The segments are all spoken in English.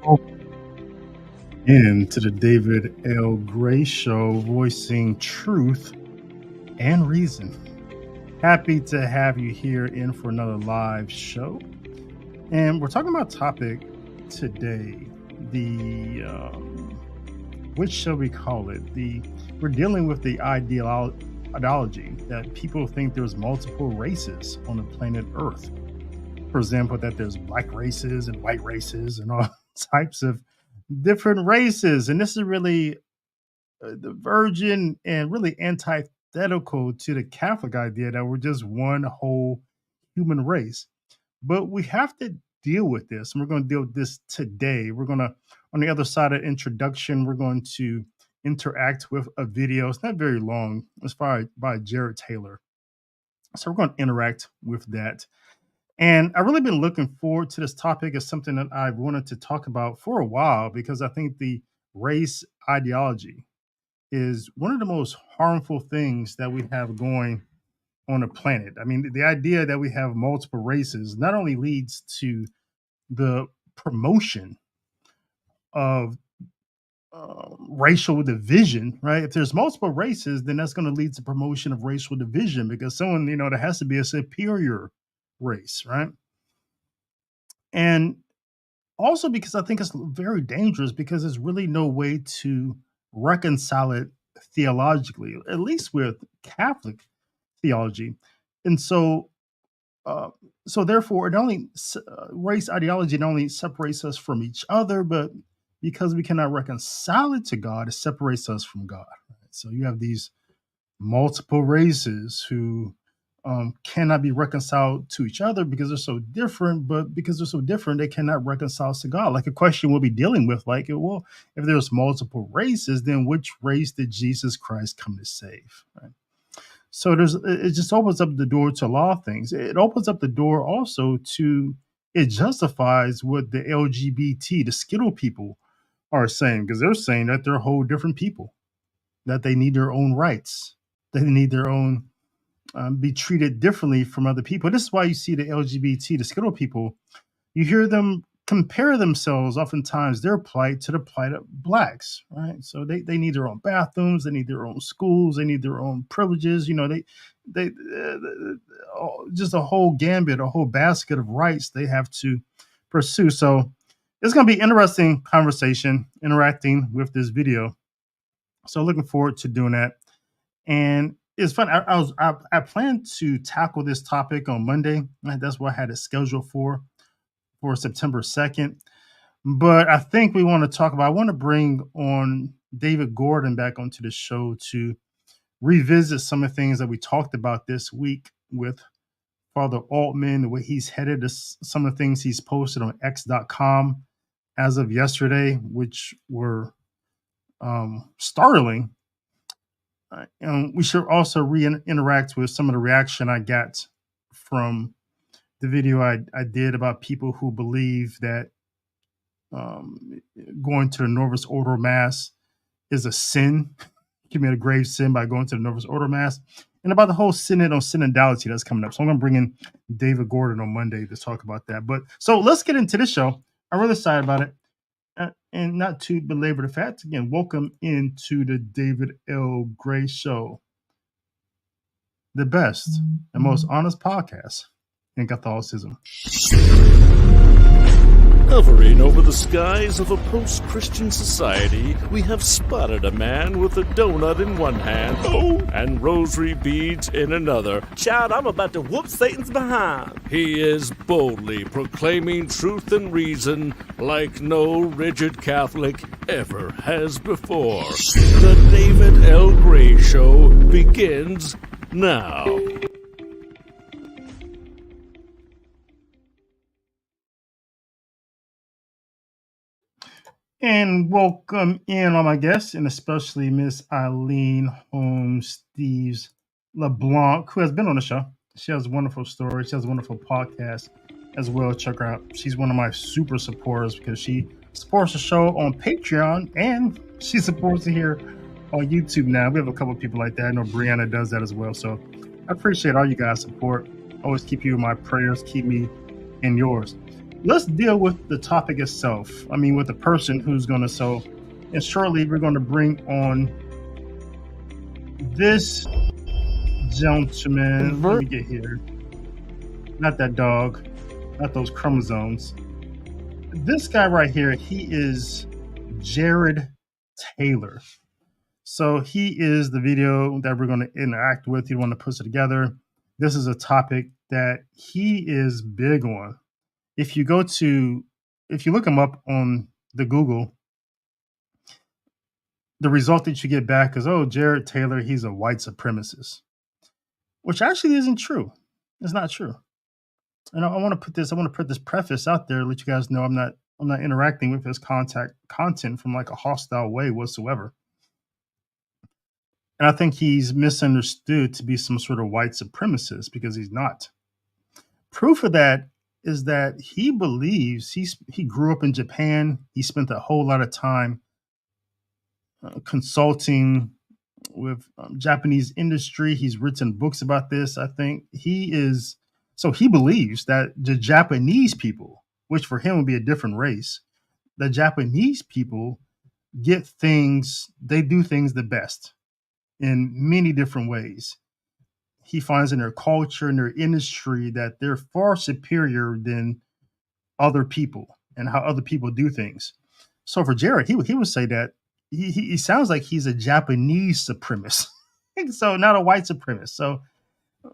Welcome in to the David L. Gray Show, voicing truth and reason. Happy to have you here in for another live show. And we're talking about topic today. Which shall we call it? We're dealing with the ideology that people think there's multiple races on the planet Earth. For example, that there's black races and white races and all types of different races. And this is really the virgin and really antithetical to the Catholic idea that we're just one whole human race. But we have to deal with this. And we're going to deal with this today. We're going to, on the other side of introduction, we're going to interact with a video. It's not very long. It's by Jared Taylor. So we're going to interact with that. And I've really been looking forward to this topic as something that I've wanted to talk about for a while, because I think the race ideology is one of the most harmful things that we have going on the planet. I mean, the idea that we have multiple races not only leads to the promotion of racial division, right? If there's multiple races, then that's going to lead to promotion of racial division, because someone, there has to be a superior race, right? And also because I think it's very dangerous, because there's really no way to reconcile it theologically, at least with Catholic theology. And so therefore, it only race ideology not only separates us from each other, but because we cannot reconcile it to God, it separates us from God. Right? So you have these multiple races who cannot be reconciled to each other because they're so different, but because they're so different, they cannot reconcile to God. Like a question we'll be dealing with, like, well, if there's multiple races, then which race did Jesus Christ come to save? Right? So it just opens up the door to a lot of things. It opens up the door also to, it justifies what the LGBT, the Skittle people are saying, because they're saying that they're whole different people, that they need their own rights, they need their own be treated differently from other people. This is why you see the LGBT, the Skittle people, you hear them compare themselves, oftentimes their plight, to the plight of blacks, right? So they need their own bathrooms, they need their own schools, they need their own privileges. They just a whole gambit, a whole basket of rights they have to pursue. So it's going to be interesting conversation interacting with this video. So looking forward to doing that. And it's fun. I planned to tackle this topic on Monday. That's what I had it scheduled for September 2nd. But I think I want to bring on David Gordon back onto the show to revisit some of the things that we talked about this week with Father Altman, the way he's headed, some of the things he's posted on x.com as of yesterday, which were startling. And we should also interact with some of the reaction I got from the video I did about people who believe that going to the Novus Ordo Mass is a sin, commit a grave sin by going to the Novus Ordo Mass, and about the whole synod on synodality that's coming up. So I'm going to bring in David Gordon on Monday to talk about that. But so let's get into this show. I'm really excited about it. And not to belabor the fact, again, welcome into the David L. Gray Show, the best and most honest podcast in Catholicism. Hovering over the skies of a post-Christian society, we have spotted a man with a donut in one hand and rosary beads in another. Child, I'm about to whoop Satan's behind. He is boldly proclaiming truth and reason like no rigid Catholic ever has before. The David L. Gray Show begins now. And welcome in all my guests, and especially Miss Eileen Holmes Steves LeBlanc, who has been on the show. She has a wonderful story. She has a wonderful podcast as well. Check her out. She's one of my super supporters because she supports the show on Patreon and she supports it here on YouTube now. We have a couple of people like that. I know Brianna does that as well. So I appreciate all you guys' support. Always keep you in my prayers. Keep me in yours. let's deal with the topic itself. I mean, with the person who's going to so, and shortly we're going to bring on this gentleman. Let me get here. Not that dog, not those chromosomes. This guy right here, he is Jared Taylor. So he is the video that we're going to interact with. He want to put it together. This is a topic that he is big on. If you look him up on the Google, the result that you get back is, oh, Jared Taylor, he's a white supremacist, which actually isn't true. It's not true. And I want to put this preface out there, let you guys know I'm not interacting with his content from like a hostile way whatsoever. And I think he's misunderstood to be some sort of white supremacist because he's not. Proof of that is that he believes he grew up in Japan. He spent a whole lot of time consulting with Japanese industry. He's written books about this. I think he believes that the Japanese people, which for him would be a different race, the Japanese people they do things the best in many different ways. He finds in their culture and their industry that they're far superior than other people and how other people do things. So for Jared, he would say that he sounds like he's a Japanese supremacist, so not a white supremacist. So,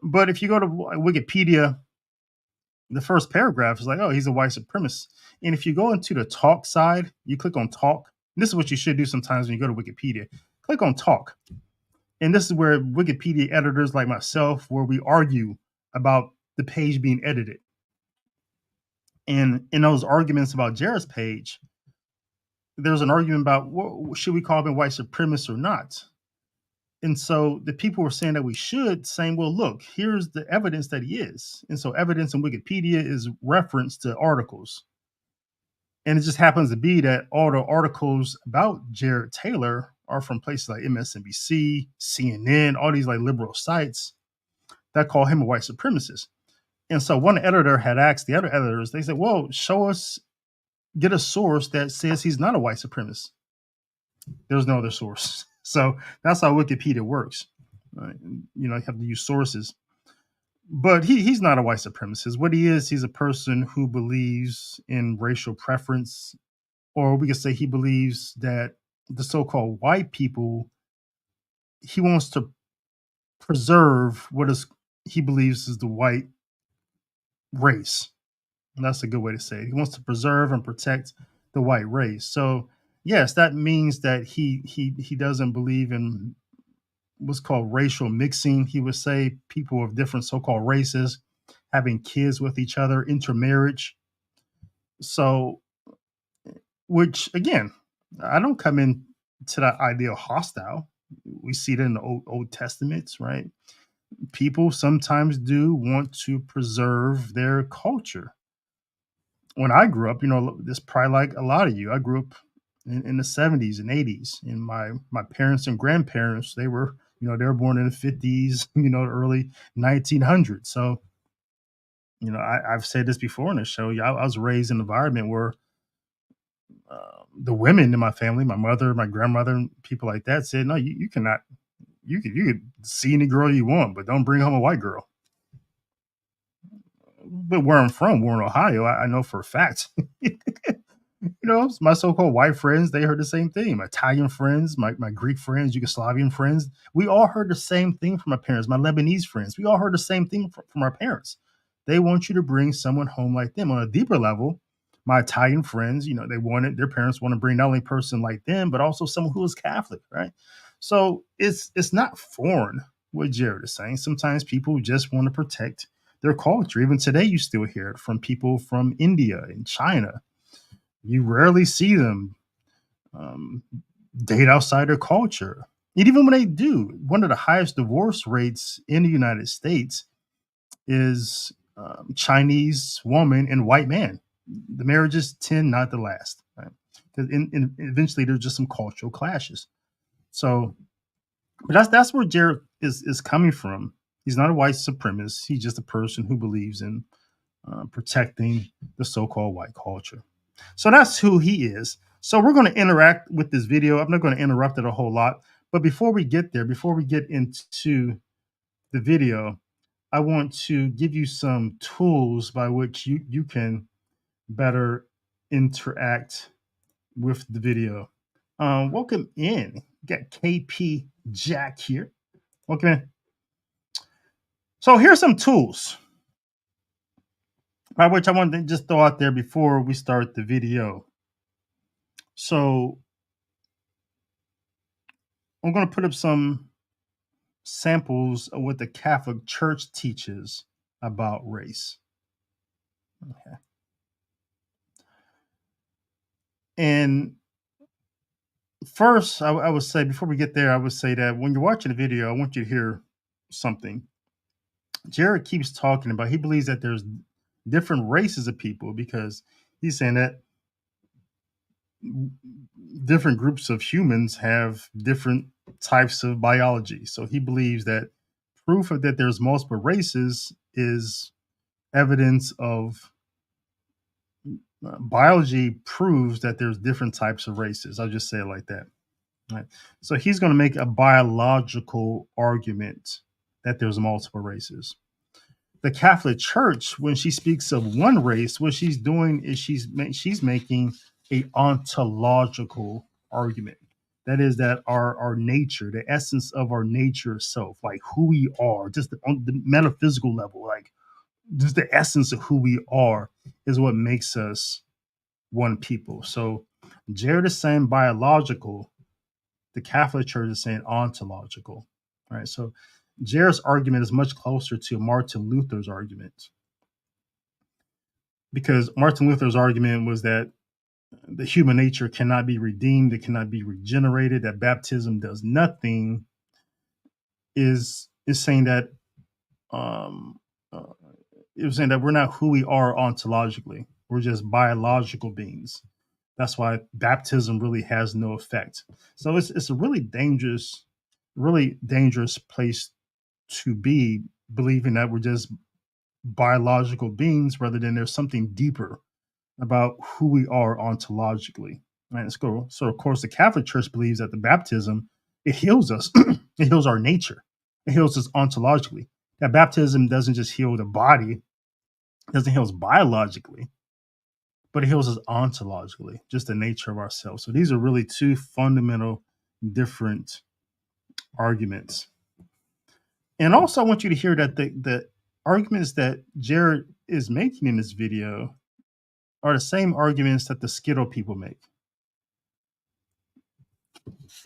but if you go to Wikipedia, the first paragraph is like, oh, he's a white supremacist. And if you go into the talk side, you click on talk. And this is what you should do sometimes when you go to Wikipedia. Click on talk. And this is where Wikipedia editors like myself, where we argue about the page being edited. And in those arguments about Jared's page, there's an argument about should we call him a white supremacist or not? And so the people were saying that we should, saying, well, look, here's the evidence that he is. And so evidence in Wikipedia is reference to articles. And it just happens to be that all the articles about Jared Taylor are from places like MSNBC, CNN, all these like liberal sites that call him a white supremacist. And so one editor had asked the other editors, they said, well, get a source that says he's not a white supremacist. There's no other source. So that's how Wikipedia works. You have to use sources. But he's not a white supremacist. What he is, he's a person who believes in racial preference, or we could say he believes that the so-called white people, he wants to preserve he believes is the white race. And that's a good way to say it. He wants to preserve and protect the white race. So yes, that means that he doesn't believe in what's called racial mixing. He would say people of different so-called races having kids with each other, intermarriage. So, which again, I don't come into that idea hostile. We see it in the Old Testaments, right? People sometimes do want to preserve their culture. When I grew up, this probably like a lot of you, I grew up in the 70s and 80s, and my parents and grandparents, they were born in the 50s, the early 1900s. So, I've said this before in the show. I was raised in an environment where the women in my family, my mother, my grandmother, people like that said, no, you cannot, you could see any girl you want, but don't bring home a white girl. But where I'm from, we're in Ohio, I know for a fact. My so-called white friends, they heard the same thing. My Italian friends, my Greek friends, Yugoslavian friends, we all heard the same thing from our parents. My Lebanese friends, we all heard the same thing from our parents. They want you to bring someone home like them. On a deeper level, my Italian friends, their parents want to bring not only a person like them, but also someone who is Catholic, right? So it's not foreign what Jared is saying. Sometimes people just want to protect their culture. Even today, you still hear it from people from India and China. You rarely see them date outside their culture. And even when they do, one of the highest divorce rates in the United States is Chinese woman and white man. The marriages tend not to last, right? Because eventually there's just some cultural clashes. So, but that's where Jared is coming from. He's not a white supremacist. He's just a person who believes in protecting the so-called white culture. So that's who he is. So we're going to interact with this video. I'm not going to interrupt it a whole lot. But before we get there, before we get into the video, I want to give you some tools by which you can better interact with the video. Welcome in. Got KP Jack here. Welcome in. So here's some tools by which I want to just throw out there before we start the video. So I'm going to put up some samples of what the Catholic Church teaches about race. Okay. And first, I would say, before we get there, I would say that when you're watching the video, I want you to hear something. Jared keeps talking about, he believes that there's different races of people because he's saying that different groups of humans have different types of biology. So he believes that proof of that there's multiple races is evidence of biology proves that there's different types of races. I'll just say it like that. Right. So he's going to make a biological argument that there's multiple races. The Catholic Church, when she speaks of one race, what she's doing is she's making a ontological argument. That is that our nature, the essence of our nature itself, like who we are, just on the metaphysical level, like just the essence of who we are is what makes us one people. So Jared is saying biological, the Catholic Church is saying ontological. Right. So Jared's argument is much closer to Martin Luther's argument, because Martin Luther's argument was that the human nature cannot be redeemed, it cannot be regenerated, that baptism does nothing, is saying that it was saying that we're not who we are ontologically. We're just biological beings. That's why baptism really has no effect. So it's a really dangerous place to be, believing that we're just biological beings rather than there's something deeper about who we are ontologically. Right? Let's go. So of course the Catholic Church believes that the baptism, it heals us. It heals our nature. It heals us ontologically. That baptism doesn't just heal the body, it doesn't heal us biologically, but it heals us ontologically, just the nature of ourselves. So these are really two fundamental different arguments. And also I want you to hear that the arguments that Jared is making in this video are the same arguments that the Skittle people make.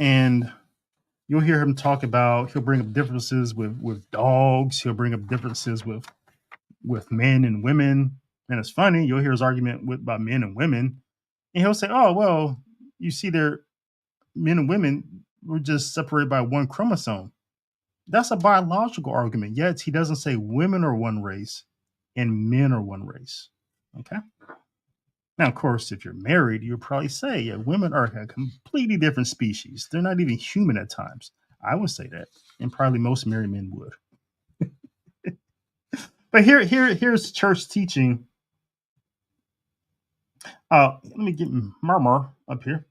And you'll hear him talk about, he'll bring up differences with dogs, he'll bring up differences with men and women. And it's funny, you'll hear his argument about men and women, and he'll say, oh, well, you see, they're men and women were just separated by one chromosome. That's a biological argument. Yet he doesn't say women are one race and men are one race. Okay. Now, of course, if you're married, you'll probably say, yeah, women are a completely different species. They're not even human at times. I would say that, and probably most married men would. But here's church teaching. Let me get Murmur up here.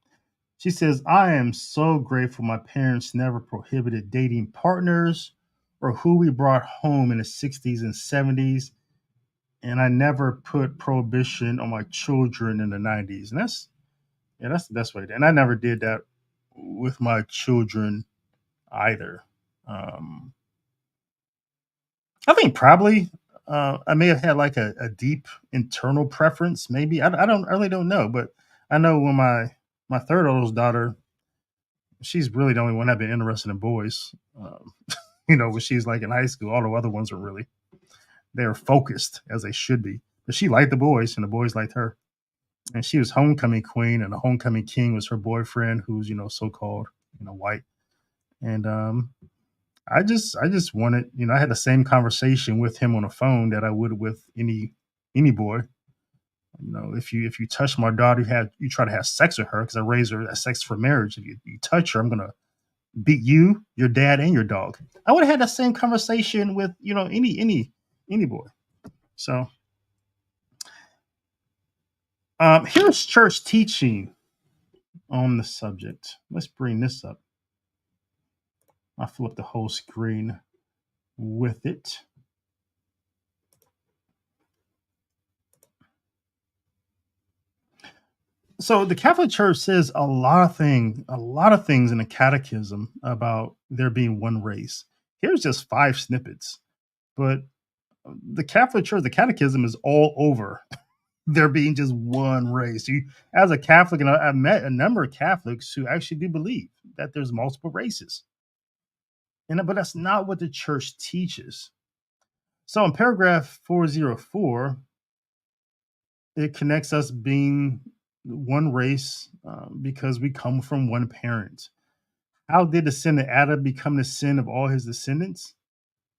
She says, I am so grateful my parents never prohibited dating partners or who we brought home in the 60s and 70s. And I never put prohibition on my children in the 90s. And that's the best way. And I never did that with my children either. I think probably I may have had like a deep internal preference. Maybe I really don't know. But I know when my third oldest daughter, she's really the only one I've been interested in boys. When she's like in high school, all the other ones are really, they're focused as they should be. But she liked the boys and the boys liked her. And she was homecoming queen, and the homecoming king was her boyfriend, who's, so-called, white. And I just wanted, I had the same conversation with him on the phone that I would with any boy. If you touch my daughter, you try to have sex with her, because I raised her as sex for marriage. If you touch her, I'm gonna beat you, your dad, and your dog. I would have had that same conversation with any boy. So Here's church teaching on the subject. Let's bring this up. I'll fill up the whole screen with it. So the Catholic Church says a lot of things in the Catechism about there being one race. Here's just 5 snippets, but the Catholic Church, the Catechism is all over there being just one race. You, as a Catholic, and I've met a number of Catholics who actually do believe that there's multiple races, but that's not what the Church teaches. So in paragraph 404, it connects us being one race because we come from one parent. How did the sin of Adam become the sin of all his descendants?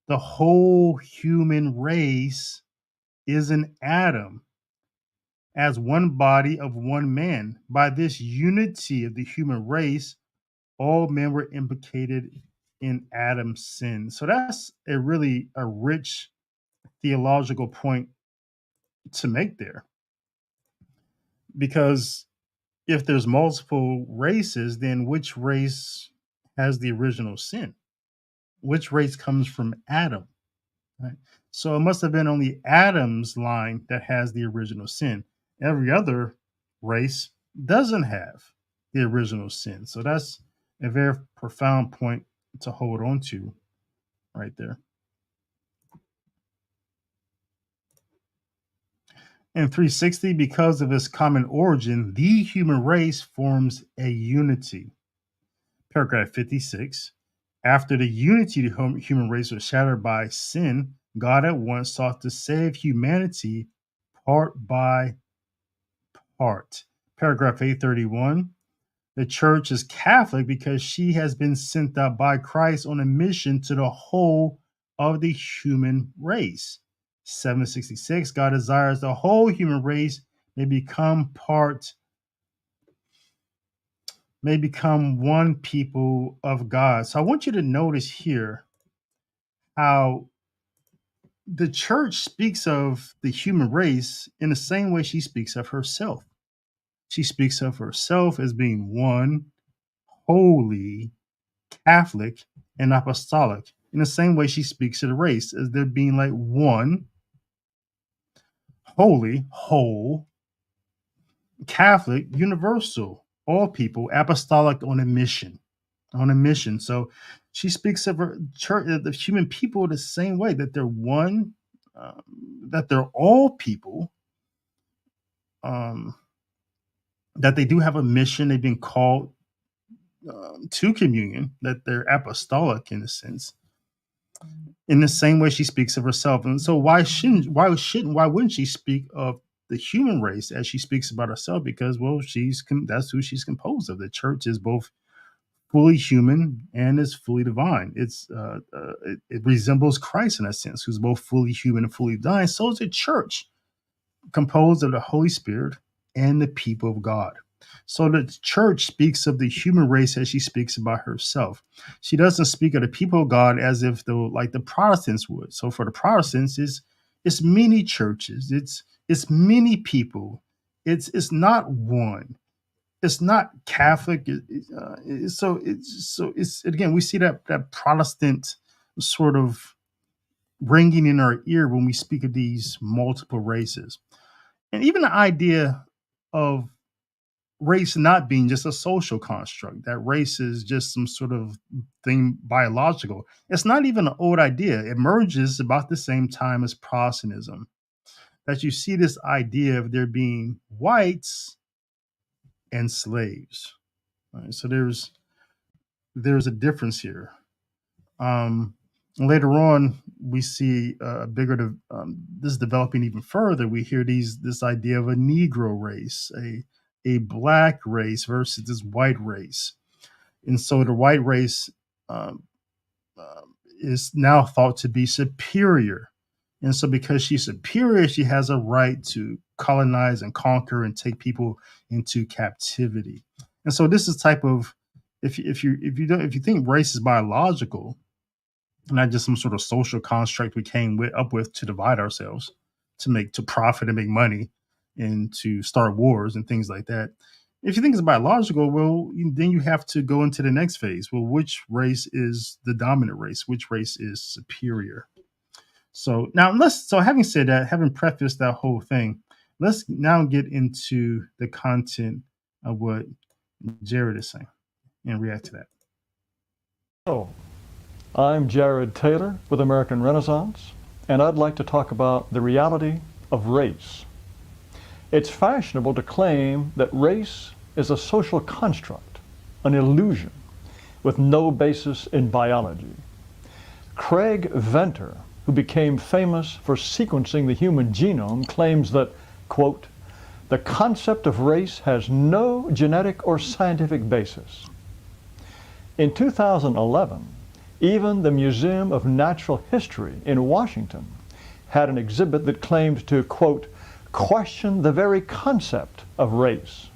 The whole human race is in Adam as one body of one man. By this unity of the human race, all men were implicated in Adam's sin. So that's a rich theological point to make there. Because if there's multiple races, then which race has the original sin? Which race comes from Adam? Right? So it must have been only Adam's line that has the original sin. Every other race doesn't have the original sin. So that's a very profound point to hold on to right there. In 360, because of its common origin, the human race forms a unity. Paragraph 56. After the unity of the human race was shattered by sin, God at once sought to save humanity part by part. Paragraph 831. The church is Catholic because she has been sent out by Christ on a mission to the whole of the human race. 766. God desires the whole human race may become one people of God. So I want you to notice here how the church speaks of the human race in the same way she speaks of herself. She speaks of herself as being one, holy, Catholic, and apostolic. In the same way she speaks of the race as there being like one, holy, whole, Catholic, universal, all people, apostolic, on a mission. So she speaks of her church, the human people, the same way that they're one, that they're all people, that they do have a mission. They've been called to communion, that they're apostolic in a sense. In the same way she speaks of herself. And so why wouldn't she speak of the human race as she speaks about herself? Because, well, that's who she's composed of. The church is both fully human and is fully divine. It resembles Christ in a sense, who's both fully human and fully divine. So is a church composed of the Holy Spirit and the people of God. So the church speaks of the human race as she speaks about herself. She doesn't speak of the people of God as if like the Protestants would. So for the Protestants, it's many churches, it's many people. It's not one. It's not Catholic. So it's again, we see that Protestant sort of ringing in our ear when we speak of these multiple races. And even the idea of race not being just a social construct, that race is just some sort of thing biological. It's not even an old idea. It emerges about the same time as Protestantism. That you see this idea of there being whites and slaves. Right? So there's a difference here. Later on, we see this developing even further. We hear this idea of a Negro race, a black race versus this white race. And so the white race is now thought to be superior. And so because she's superior, she has a right to colonize and conquer and take people into captivity. And so this is type of, if you think race is biological, not just some sort of social construct we came up with to divide ourselves, to profit and make money, and to start wars and things like that. If you think it's biological, well, then you have to go into the next phase. Well, which race is the dominant race? Which race is superior? So having said that, having prefaced that whole thing, let's now get into the content of what Jared is saying and react to that. Hello, I'm Jared Taylor with American Renaissance, and I'd like to talk about the reality of race. It's fashionable to claim that race is a social construct, an illusion, with no basis in biology. Craig Venter, who became famous for sequencing the human genome, claims that, quote, the concept of race has no genetic or scientific basis. In 2011, even the Museum of Natural History in Washington had an exhibit that claimed to, quote, question the very concept of race.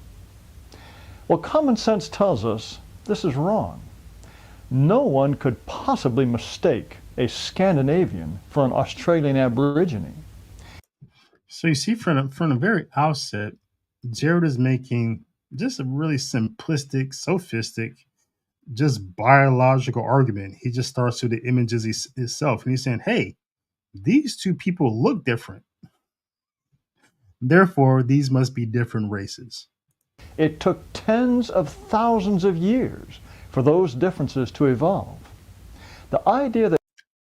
Well, common sense tells us this is wrong. No one could possibly mistake a Scandinavian for an Australian Aborigine. So you see, from the very outset, Jared is making just a really simplistic, sophistic, just biological argument. He just starts with the images himself, and he's saying, "Hey, these two people look different. Therefore, these must be different races." It took tens of thousands of years for those differences to evolve. The idea that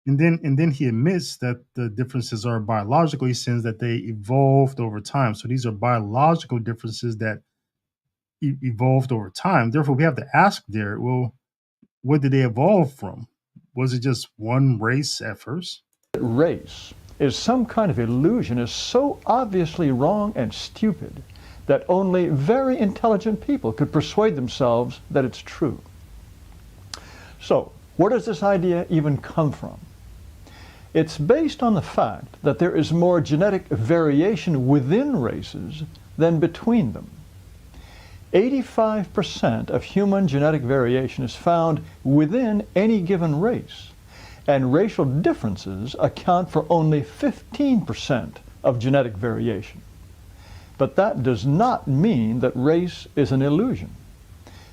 And then he admits that the differences are biological. He says that they evolved over time. So these are biological differences that evolved over time. Therefore, we have to ask there, well, what did they evolve from? Was it just one race at first? race is some kind of illusion is so obviously wrong and stupid that only very intelligent people could persuade themselves that it's true. So, where does this idea even come from? It's based on the fact that there is more genetic variation within races than between them. 85% of human genetic variation is found within any given race, and racial differences account for only 15% of genetic variation. But that does not mean that race is an illusion.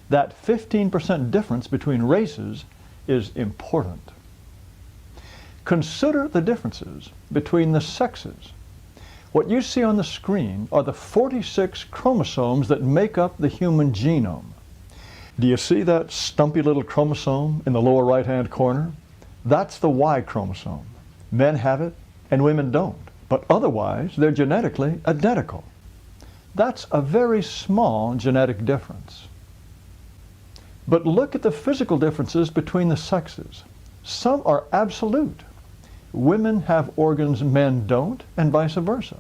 That 15% difference between races is important. Consider the differences between the sexes. What you see on the screen are the 46 chromosomes that make up the human genome. Do you see that stumpy little chromosome in the lower right-hand corner? That's the Y chromosome. Men have it and women don't, but otherwise they're genetically identical. That's a very small genetic difference. But look at the physical differences between the sexes. Some are absolute. Women have organs men don't, and vice versa.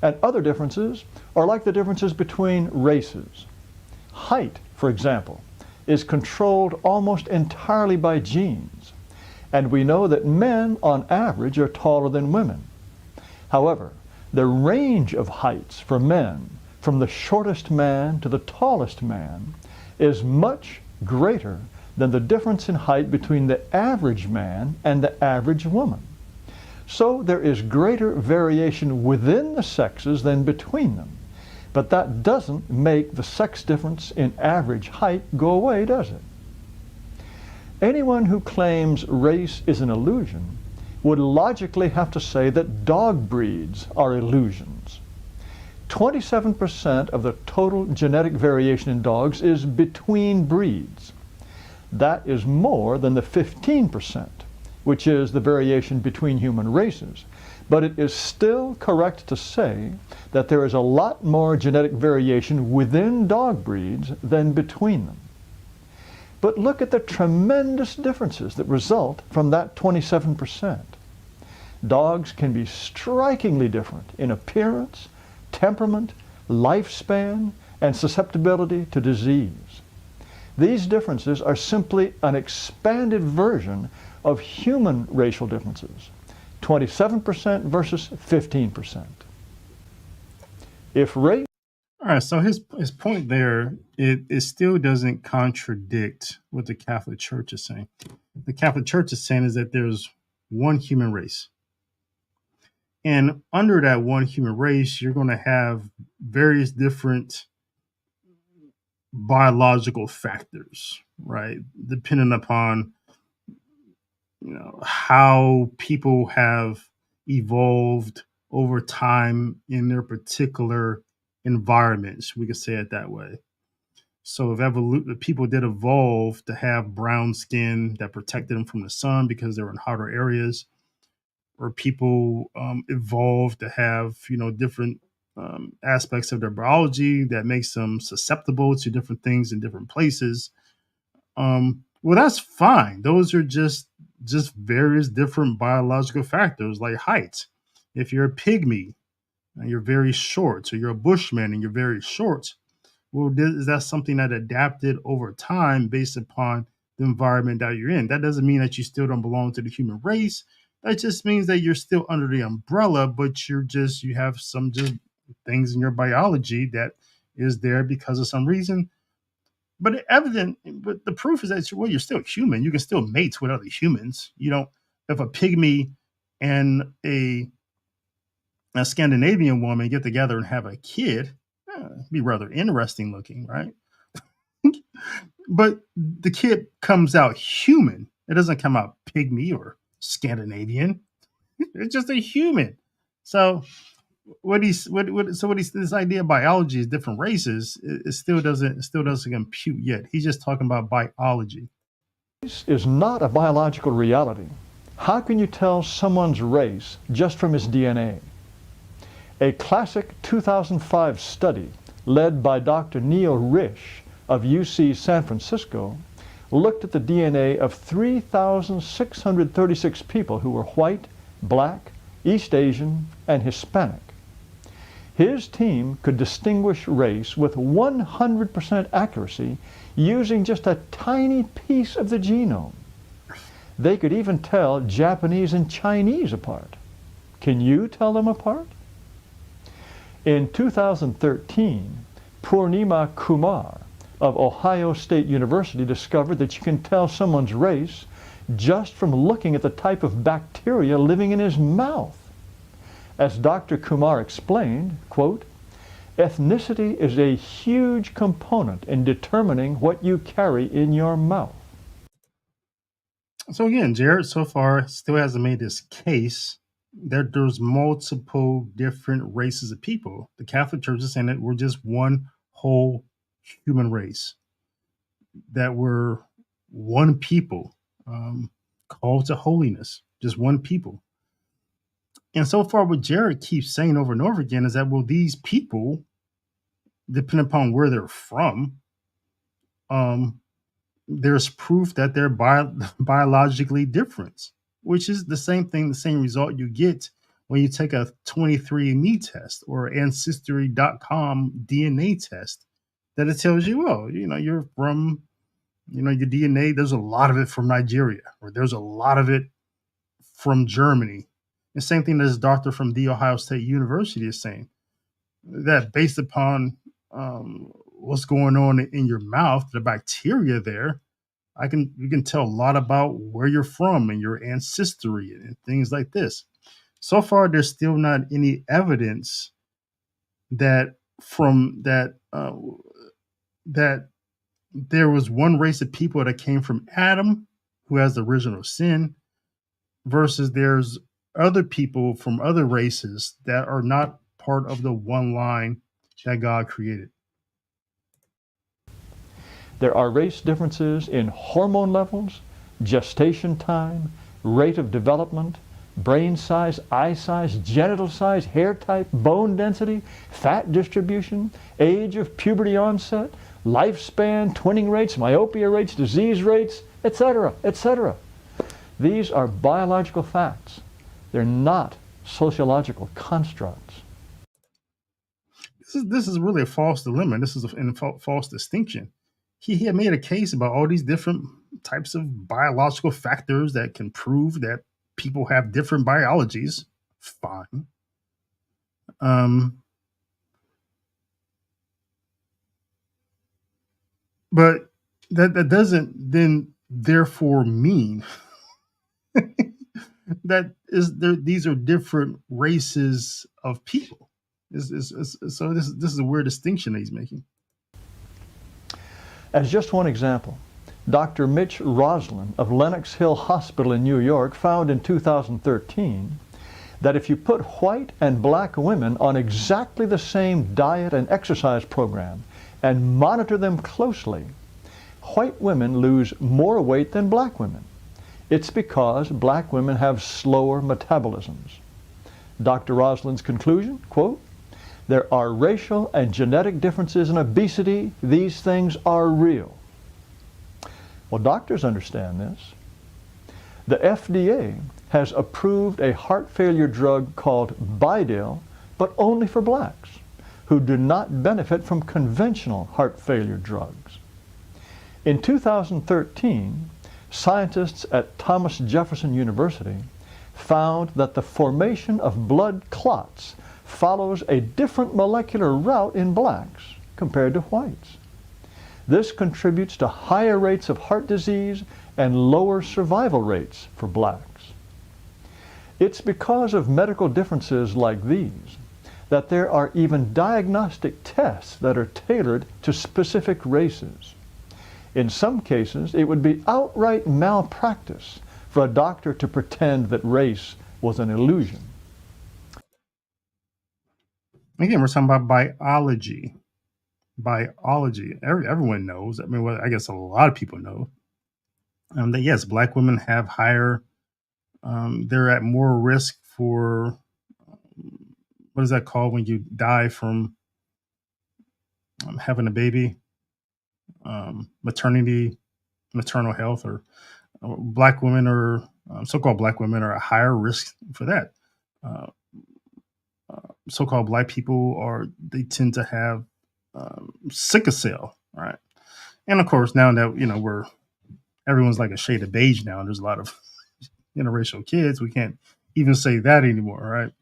And other differences are like the differences between races. Height, for example, is controlled almost entirely by genes. And we know that men, on average, are taller than women. However, the range of heights for men, from the shortest man to the tallest man, is much greater than the difference in height between the average man and the average woman. So there is greater variation within the sexes than between them. But that doesn't make the sex difference in average height go away, does it? Anyone who claims race is an illusion would logically have to say that dog breeds are illusions. 27% of the total genetic variation in dogs is between breeds. That is more than the 15%, which is the variation between human races. But it is still correct to say that there is a lot more genetic variation within dog breeds than between them. But look at the tremendous differences that result from that 27%. Dogs can be strikingly different in appearance, temperament, lifespan, and susceptibility to disease. These differences are simply an expanded version of human racial differences, 27% versus 15%. If race... All right, so his point there, it still doesn't contradict what the Catholic Church is saying. The Catholic Church is saying is that there's one human race. And under that one human race, you're going to have various different biological factors, right? Depending upon how people have evolved over time in their particular environments. We could say it that way. So if people did evolve to have brown skin that protected them from the sun because they were in hotter areas, or people evolved to have different aspects of their biology that makes them susceptible to different things in different places. Well, that's fine. Those are just various different biological factors like height. If you're a pygmy and you're very short, so you're a bushman and you're very short, well, is that something that adapted over time based upon the environment that you're in? That doesn't mean that you still don't belong to the human race. That just means that you're still under the umbrella, but you have some just things in your biology that is there because of some reason. But the proof is that you're still human. You can still mate with other humans. If a pygmy and a Scandinavian woman get together and have a kid, it'd be rather interesting looking, right? But the kid comes out human. It doesn't come out pygmy or Scandinavian. It's just a human. So this idea of biology is different races. It still doesn't compute yet. He's just talking about biology. Race is not a biological reality. How can you tell someone's race just from his DNA? A classic 2005 study led by Dr. Neil Risch of UC San Francisco looked at the DNA of 3,636 people who were white, black, East Asian, and Hispanic. His team could distinguish race with 100% accuracy using just a tiny piece of the genome. They could even tell Japanese and Chinese apart. Can you tell them apart? In 2013, Purnima Kumar of Ohio State University discovered that you can tell someone's race just from looking at the type of bacteria living in his mouth. As Dr. Kumar explained, quote, ethnicity is a huge component in determining what you carry in your mouth. So again, Jared so far still hasn't made this case that there's multiple different races of people. The Catholic Church is saying that we're just one whole human race, that we're one people, called to holiness, just one people. And so far, what Jared keeps saying over and over again is that, well, these people, depending upon where they're from, there's proof that they're biologically different, which is the same thing, the same result you get when you take a 23andMe test or Ancestry.com DNA test, that it tells you, well, you're from, your DNA, there's a lot of it from Nigeria, or there's a lot of it from Germany. The same thing that this doctor from The Ohio State University is saying, that based upon what's going on in your mouth, the bacteria there, you can tell a lot about where you're from and your ancestry and things like this. So far, there's still not any evidence that that there was one race of people that came from Adam, who has the original sin, versus there's other people from other races that are not part of the one line that God created. There are race differences in hormone levels, gestation time, rate of development, brain size, eye size, genital size, hair type, bone density, fat distribution, age of puberty onset, lifespan, twinning rates, myopia rates, disease rates, etc., etc. These are biological facts. They're not sociological constructs. This is really a false dilemma. This is a false distinction. He had made a case about all these different types of biological factors that can prove that people have different biologies. Fine. But that doesn't then therefore mean that is there, these are different races of people. So this is a weird distinction that he's making. As just one example, Dr. Mitch Roslin of Lenox Hill Hospital in New York found in 2013 that if you put white and black women on exactly the same diet and exercise program and monitor them closely, white women lose more weight than black women. It's because black women have slower metabolisms. Dr. Roslin's conclusion, quote, "There are racial and genetic differences in obesity. These things are real." Well, doctors understand this. The FDA has approved a heart failure drug called Bidil, but only for blacks who do not benefit from conventional heart failure drugs. In 2013, scientists at Thomas Jefferson University found that the formation of blood clots follows a different molecular route in blacks compared to whites. This contributes to higher rates of heart disease and lower survival rates for blacks. It's because of medical differences like these that there are even diagnostic tests that are tailored to specific races. In some cases, it would be outright malpractice for a doctor to pretend that race was an illusion. Again, we're talking about biology. Biology. Everyone knows. I mean, well, I guess a lot of people know that yes, black women have higher. They're at more risk for what is that called when you die from having a baby? Maternal health, or black women, or so-called black women, are at higher risk for that. Uh, So-called black people they tend to have sickle cell, right? And of course, now that everyone's like a shade of beige now, and there's a lot of interracial kids, we can't even say that anymore, right?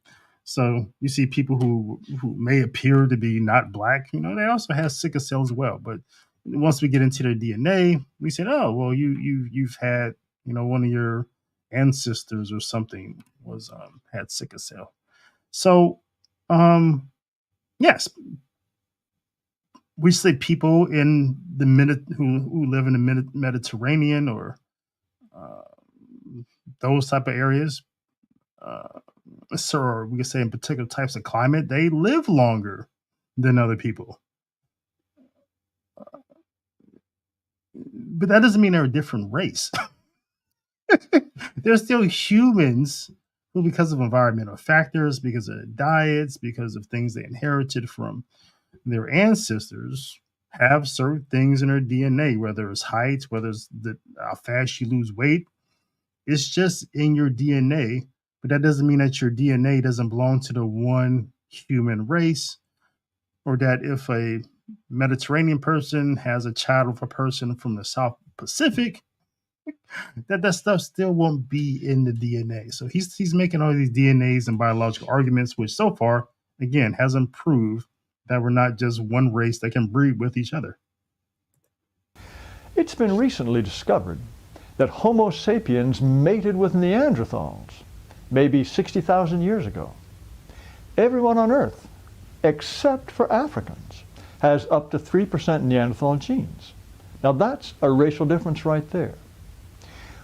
So you see people who may appear to be not black, they also have sickle cell as well. But once we get into their DNA, we said, oh, well, you've had, one of your ancestors or something was had sickle cell. So yes, we say people in the who live in the Mediterranean, or those type of areas, or we could say in particular types of climate, they live longer than other people. But that doesn't mean they're a different race. They're still humans who, because of environmental factors, because of their diets, because of things they inherited from their ancestors, have certain things in their DNA, whether it's height, whether it's how fast you lose weight. It's just in your DNA, but that doesn't mean that your DNA doesn't belong to the one human race, or that if a Mediterranean person has a child with a person from the South Pacific, that stuff still won't be in the DNA. So he's making all these DNAs and biological arguments, which so far, again, hasn't proved that we're not just one race that can breed with each other. It's been recently discovered that Homo sapiens mated with Neanderthals, maybe 60,000 years ago. Everyone on Earth, except for Africans, has up to 3% Neanderthal genes. Now that's a racial difference right there.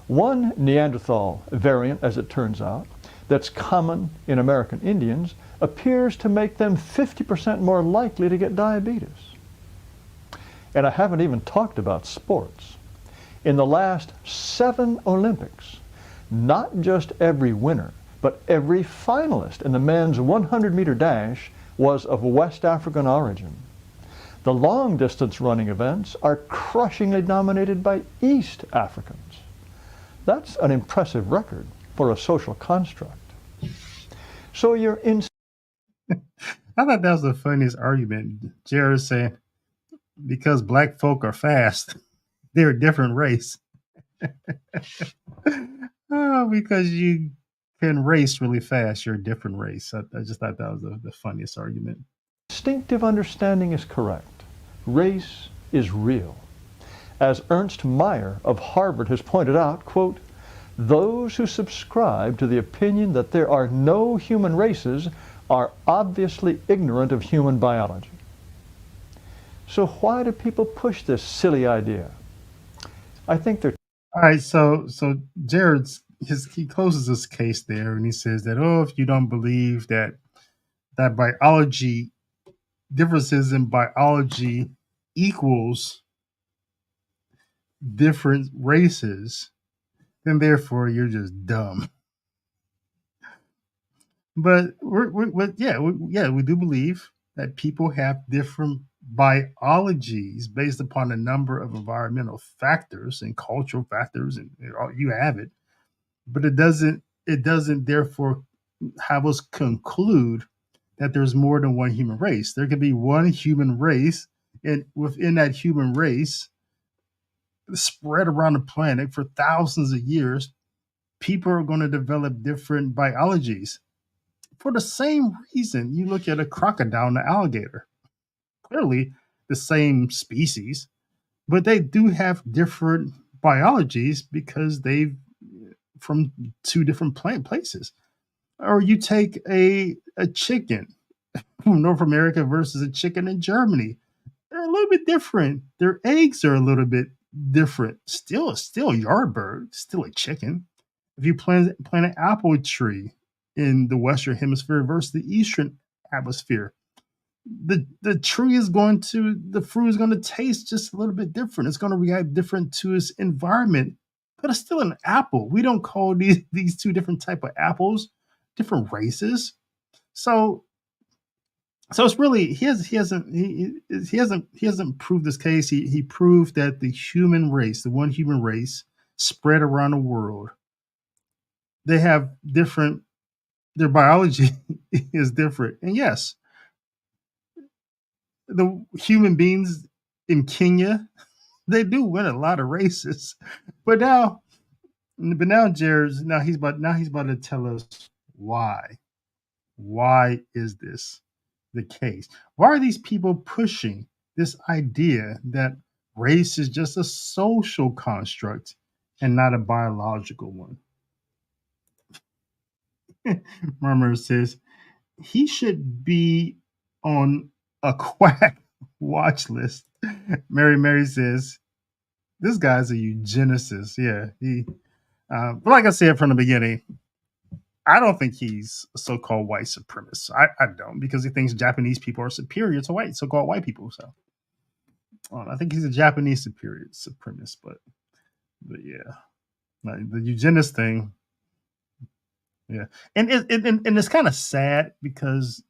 One Neanderthal variant, as it turns out, that's common in American Indians appears to make them 50% more likely to get diabetes. And I haven't even talked about sports. In the last 7 Olympics, not just every winner, but every finalist in the men's 100-meter dash was of West African origin. The long-distance running events are crushingly dominated by East Africans. That's an impressive record for a social construct. So you're in. I thought that was the funniest argument. Jared saying, because black folk are fast, they're a different race. Oh, because you can race really fast, you're a different race. I just thought that was the funniest argument. Instinctive understanding is correct. Race is real. As Ernst Mayr of Harvard has pointed out, quote, Those who subscribe to the opinion that there are no human races are obviously ignorant of human biology. So why do people push this silly idea? I think they're... All right, so he closes his case there, and he says that, oh, if you don't believe that biology, differences in biology equals different races, then therefore you're just dumb. But we do believe that people have different biologies based upon a number of environmental factors and cultural factors, and you have it. But it doesn't therefore have us conclude that there's more than one human race. There could be one human race, and within that human race, spread around the planet for thousands of years, people are going to develop different biologies. For the same reason, you look at a crocodile and an alligator. Clearly the same species, but they do have different biologies because they've from two different places. Or you take a chicken from North America versus a chicken in Germany. They're a little bit different. Their eggs are a little bit different. Still a yardbird, still a chicken. If you plant an apple tree in the Western Hemisphere versus the Eastern Hemisphere, the fruit is going to taste just a little bit different. It's going to react different to its environment, but it's still an apple. We don't call these two different type of apples different races. So it's really he hasn't proved this case. He proved that the one human race spread around the world, they have different, their biology is different. And yes, the human beings in Kenya, they do win a lot of races. But now he's about to tell us why. Why is this the case? Why are these people pushing this idea that race is just a social construct and not a biological one? Murmur says he should be on a quack watch list. Mary says this guy's a eugenicist. Yeah, but like I said from the beginning, I don't think he's a so-called white supremacist. I don't, because he thinks Japanese people are superior to so-called white people. So I think he's a Japanese superior supremacist, but yeah, like the eugenist thing. Yeah, and it's kind of sad because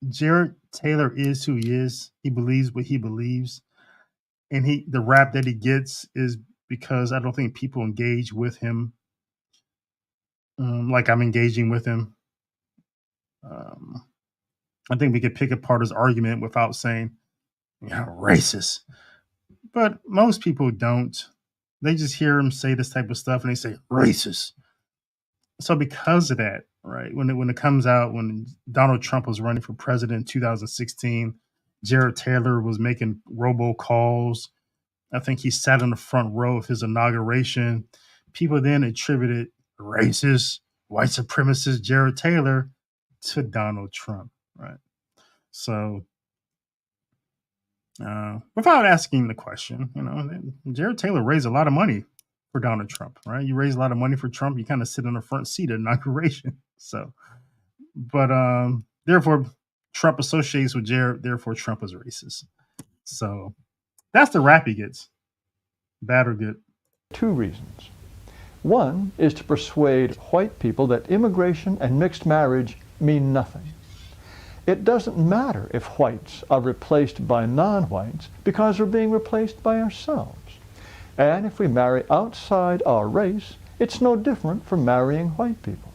Jared Taylor is who he is. He believes what he believes, and the rap that he gets is because I don't think people engage with him like I'm engaging with him. I think we could pick apart his argument without saying, racist. But most people don't. They just hear him say this type of stuff and they say racist. So because of that, right, when it comes out, when Donald Trump was running for president in 2016, Jared Taylor was making robocalls. I think he sat in the front row of his inauguration. People then attributed racist, white supremacist Jared Taylor to Donald Trump, right? So without asking the question, Jared Taylor raised a lot of money for Donald Trump, right? You raise a lot of money for Trump, you kind of sit in the front seat at inauguration. So, but therefore, Trump associates with Jared, therefore Trump is racist. So that's the rap he gets. Bad or good? Two reasons. One is to persuade white people that immigration and mixed marriage mean nothing. It doesn't matter if whites are replaced by non-whites because we're being replaced by ourselves. And if we marry outside our race, it's no different from marrying white people.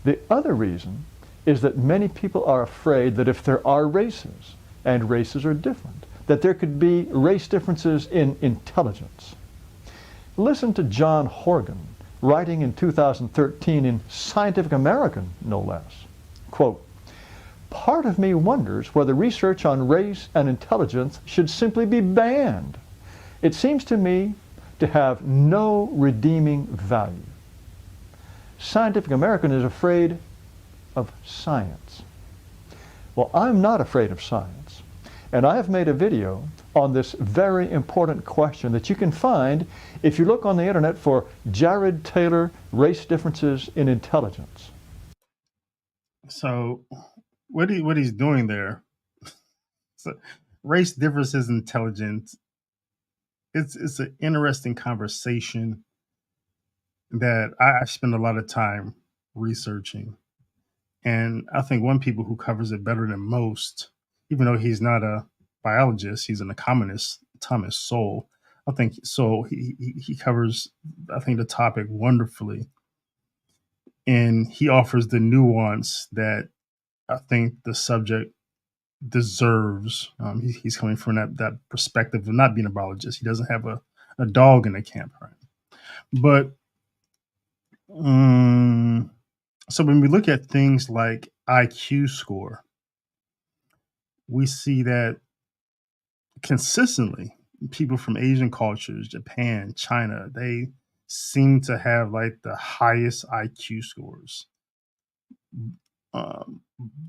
The other reason is that many people are afraid that if there are races, and races are different, that there could be race differences in intelligence. Listen to John Horgan, writing in 2013 in Scientific American, no less. Quote, "Part of me wonders whether research on race and intelligence should simply be banned. It seems to me to have no redeeming value. Scientific American is afraid of science. Well, I'm not afraid of science. And I have made a video on this very important question that you can find if you look on the internet for Jared Taylor, Race Differences in Intelligence. So what he's doing there, so race differences in intelligence, it's an interesting conversation that I spend a lot of time researching. And I think one people who covers it better than most, even though he's not a biologist, he's an economist, Thomas Sowell. I think so. He covers, I think, the topic wonderfully, and he offers the nuance that I think the subject deserves. He's coming from that perspective of not being a biologist. He doesn't have a dog in the camp, right? But so when we look at things like IQ score, we see that consistently people from Asian cultures, Japan, China, they seem to have like the highest IQ scores.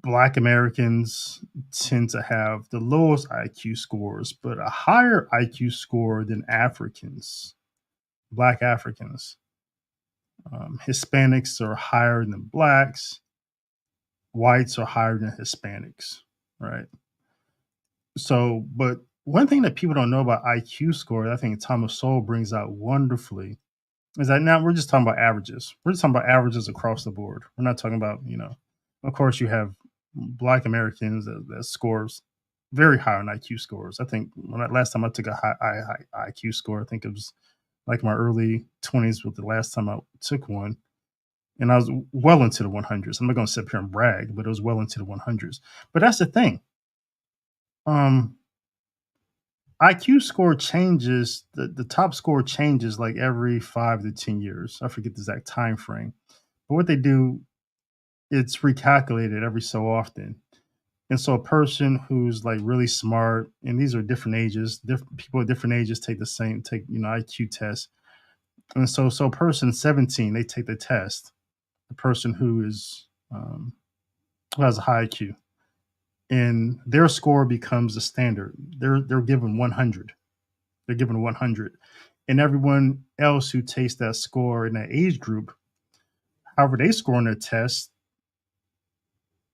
Black Americans tend to have the lowest IQ scores, but a higher IQ score than Africans, Black Africans. Hispanics are higher than Blacks. Whites are higher than Hispanics, right? So, but one thing that people don't know about IQ score, I think Thomas Sowell brings out wonderfully, is that now we're just talking about averages. We're just talking about averages across the board. We're not talking about, of course, you have Black Americans that scores very high on IQ scores. I think last time I took a high IQ score, I think it was like my early 20s was the last time I took one. And I was well into the 100s. I'm not going to sit here and brag, but it was well into the 100s. But that's the thing. IQ score changes, the top score changes like every 5 to 10 years. I forget the exact time frame. But what they do, it's recalculated every so often. And so a person who's like really smart, and these are different ages, people at different ages take IQ tests. And so a person 17, they take the test. The person who is who has a high IQ, and their score becomes the standard. They're given 100. They're given 100, and everyone else who takes that score in that age group, however they score on their test,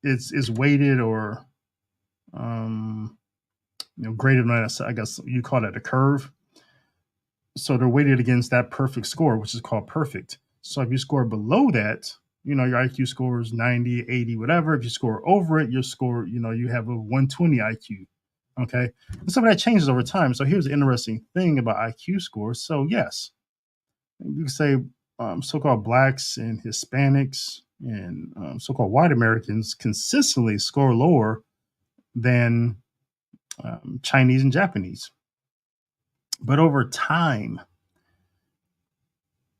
is weighted or graded on. I guess you call that a curve. So they're weighted against that perfect score, which is called perfect. So if you score below that, your IQ score is 90, 80, whatever. If you score over it, your score, you have a 120 IQ. Okay. And some of that changes over time. So here's the interesting thing about IQ scores. So yes, you can say so-called Blacks and Hispanics and so-called white Americans consistently score lower than Chinese and Japanese. But over time,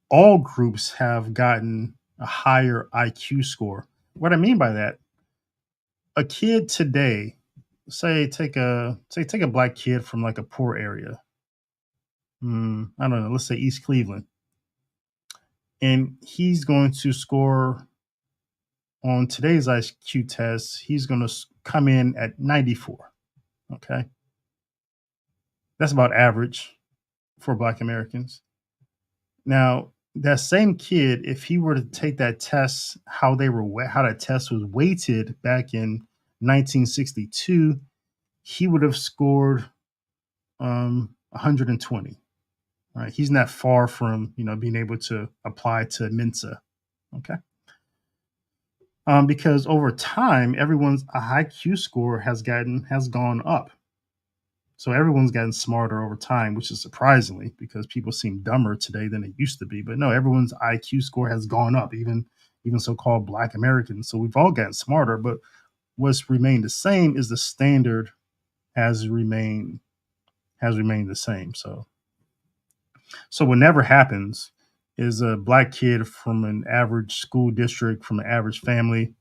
all groups have gotten a higher IQ score. What I mean by that, a kid today, take a black kid from like a poor area. I don't know, let's say East Cleveland. And he's going to score on today's IQ test, he's going to come in at 94. Okay. That's about average for Black Americans. Now, that same kid, if he were to take that test, how that test was weighted back in 1962, he would have scored 120. Right? He's not far from being able to apply to Mensa. Okay. Because over time, everyone's IQ score has gone up. So everyone's gotten smarter over time, which is surprisingly because people seem dumber today than they used to be. But no, everyone's IQ score has gone up, even so-called Black Americans. So we've all gotten smarter, but what's remained the same is the standard has remained the same. So what never happens is a Black kid from an average school district, from an average family,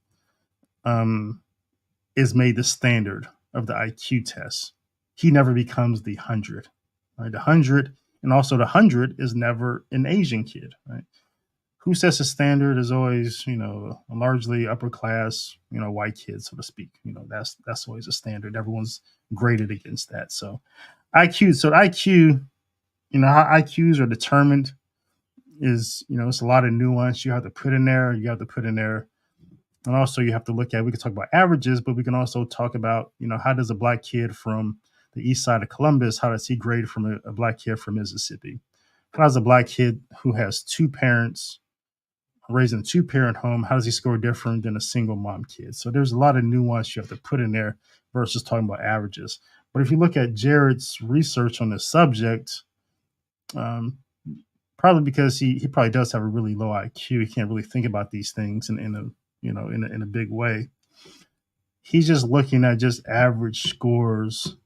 is made the standard of the IQ test. He never becomes the 100. Right? The 100 And also the 100 is never an Asian kid, right? Who sets the standard is always, a largely upper class, white kid, so to speak. That's always a standard. Everyone's graded against that. So IQ, how IQs are determined is, it's a lot of nuance you have to put in there. And also you have to look at, we can talk about averages, but we can also talk about, how does a black kid from the east side of Columbus, how does he grade from a black kid from Mississippi? How does a black kid who has two parents raised in a two-parent home, how does he score different than a single mom kid? So there's a lot of nuance you have to put in there versus talking about averages. But if you look at Jared's research on this subject, probably because he probably does have a really low IQ, he can't really think about these things in a big way. He's just looking at just average scores,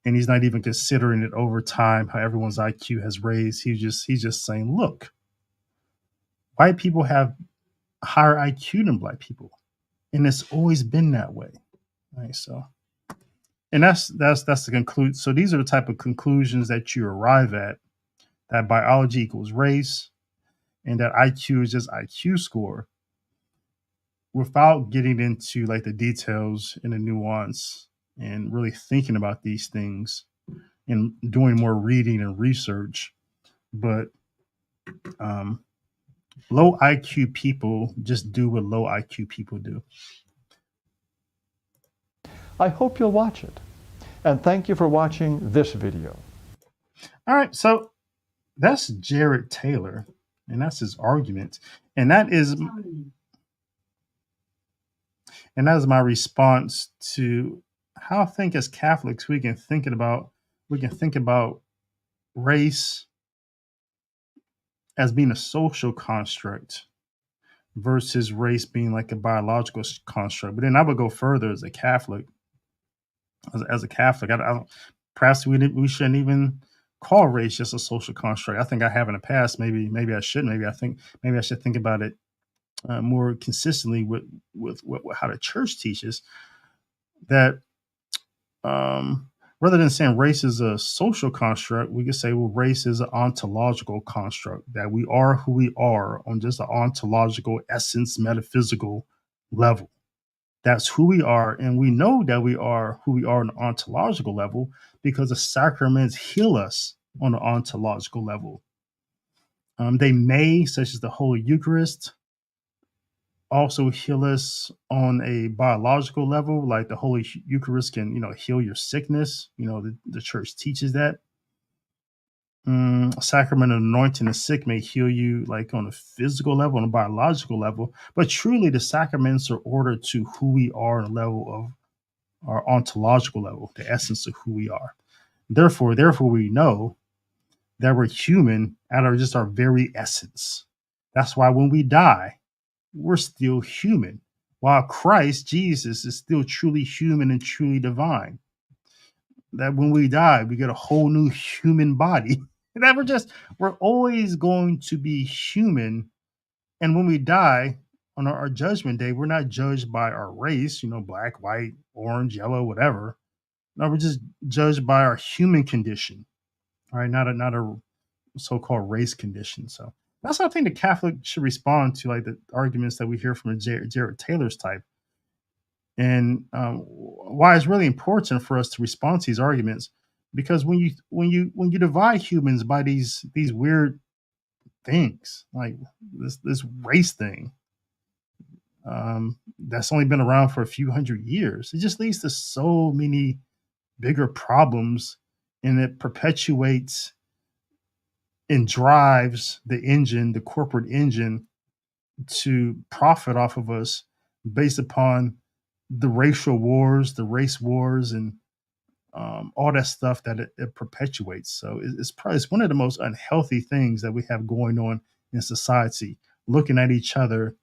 and he's not even considering it over time how everyone's IQ has raised. He's just saying, look, white people have higher IQ than black people, and it's always been that way, right? So, and that's the conclude. So these are the type of conclusions that you arrive at: that biology equals race, and that IQ is just IQ score, without getting into like the details and the nuance and really thinking about these things and doing more reading and research. But low IQ people just do what low IQ people do. I hope you'll watch it. And thank you for watching this video. All right, so that's Jared Taylor, and that's his argument. And that is my response to how I think as Catholics we can think about race as being a social construct versus race being like a biological construct. But then I would go further as a Catholic. As a Catholic, perhaps we shouldn't even call race just a social construct. I think I have in the past. Maybe I shouldn't. Maybe I should think about it more consistently with how the church teaches that. Rather than saying race is a social construct, we could say, well, race is an ontological construct, that we are who we are on just an ontological essence, metaphysical level. That's who we are. And we know that we are who we are on an ontological level because the sacraments heal us on an ontological level. They may, such as the Holy Eucharist, also heal us on a biological level, like the Holy Eucharist can, heal your sickness. The church teaches that. Sacrament of anointing the sick may heal you like on a physical level, on a biological level, but truly the sacraments are ordered to who we are on a level of our ontological level, the essence of who we are. Therefore we know that we're human out of just our very essence. That's why when we die, we're still human, while Christ, Jesus, is still truly human and truly divine. That when we die, we get a whole new human body. That we're always going to be human. And when we die on our judgment day, we're not judged by our race, black, white, orange, yellow, whatever. No, we're just judged by our human condition, right? Not a so-called race condition. So that's how I think the Catholic should respond to like the arguments that we hear from Jared Taylor's type. And why it's really important for us to respond to these arguments, because when you divide humans by these weird things like this race thing, that's only been around for a few hundred years, it just leads to so many bigger problems, and it perpetuates and drives the corporate engine, to profit off of us based upon the racial wars, the race wars, and all that stuff that it perpetuates. So it's one of the most unhealthy things that we have going on in society, looking at each other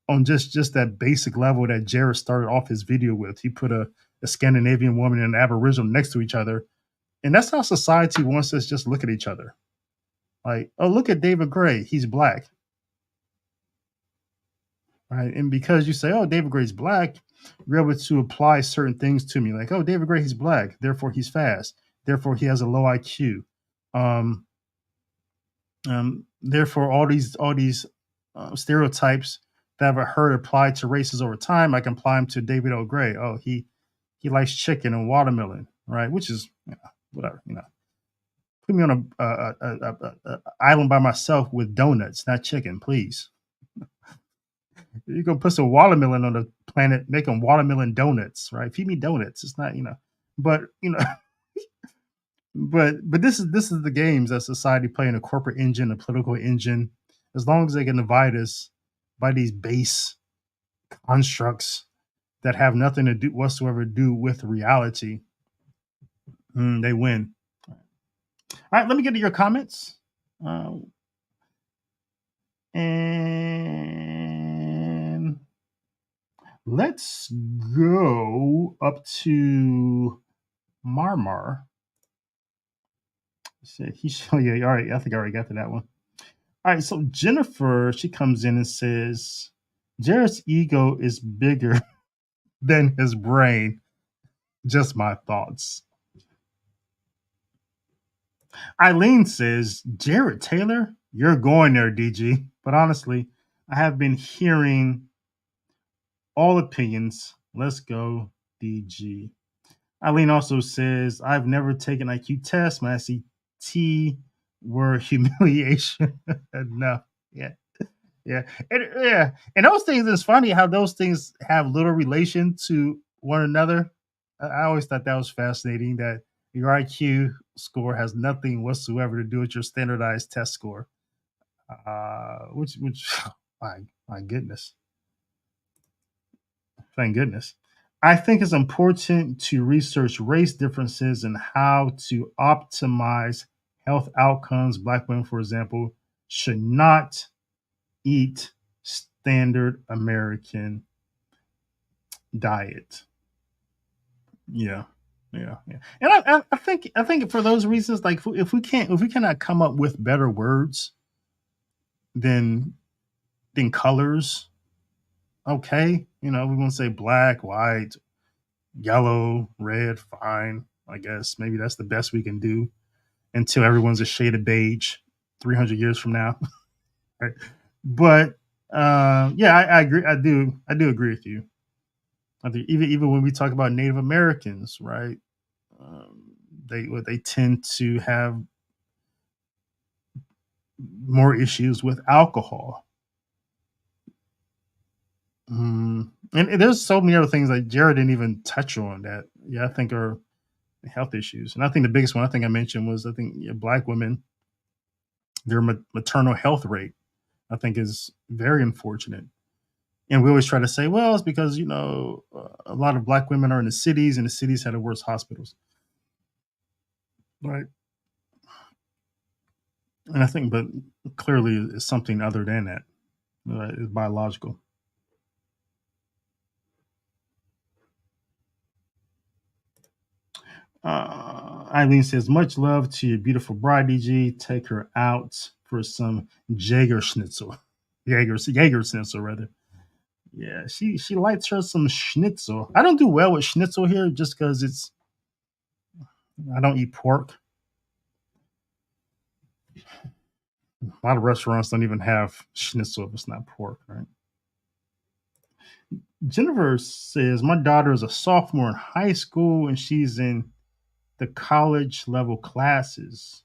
on just that basic level that Jared started off his video with. He put a Scandinavian woman and an Aboriginal next to each other. And that's how society wants us to just look at each other. Like, oh, look at David Gray. He's black. Right? And because you say, oh, David Gray's black, you're able to apply certain things to me. Like, oh, David Gray, he's black. Therefore, he's fast. Therefore, he has a low IQ. Therefore, all these stereotypes that I've heard applied to races over time, I can apply them to David L. Gray. Oh, he likes chicken and watermelon, right? Which is whatever. Put me on a island by myself with donuts, not chicken, please. You can put some watermelon on the planet, make them watermelon donuts, right? Feed me donuts. It's not, but but this is the games that society play in a corporate engine, a political engine. As long as they can divide us by these base constructs that have nothing to do whatsoever to do with reality, they win. All right, let me get to your comments. And let's go up to Marmar. Yeah, all right. I think I already got to that one. All right, so Jennifer, she comes in and says, Jared's ego is bigger than his brain. Just my thoughts. Eileen says, Jared Taylor, you're going there, DG. But honestly, I have been hearing all opinions. Let's go, DG. Eileen also says, I've never taken IQ tests. My SAT were humiliation enough. Yeah. Yeah. And those things, it's funny how those things have little relation to one another. I always thought that was fascinating that your IQ score has nothing whatsoever to do with your standardized test score. Which my goodness. Thank goodness. I think it's important to research race differences and how to optimize health outcomes. Black women, for example, should not eat standard American diet. Yeah. And I think for those reasons, like if we cannot come up with better words than colors, okay, we want to say black, white, yellow, red, fine. I guess maybe that's the best we can do until everyone's a shade of beige 300 years from now. Right? But yeah, I agree. I do agree with you. I think even when we talk about Native Americans, right? They tend to have more issues with alcohol. And there's so many other things that Jared didn't even touch on that, I think are health issues. And I think the biggest one I think I mentioned was Black women, their maternal health rate, I think is very unfortunate. And we always try to say, well, it's because, a lot of Black women are in the cities and the cities have the worst hospitals. Right. And I think, but clearly it's something other than that. It's biological. Eileen says, much love to your beautiful bride, DG. Take her out for some Jaeger schnitzel. Jaeger schnitzel, rather. Yeah, she likes her some schnitzel. I don't do well with schnitzel here just because I don't eat pork. A lot of restaurants don't even have schnitzel if it's not pork, right? Jennifer says, my daughter is a sophomore in high school and she's in the college level classes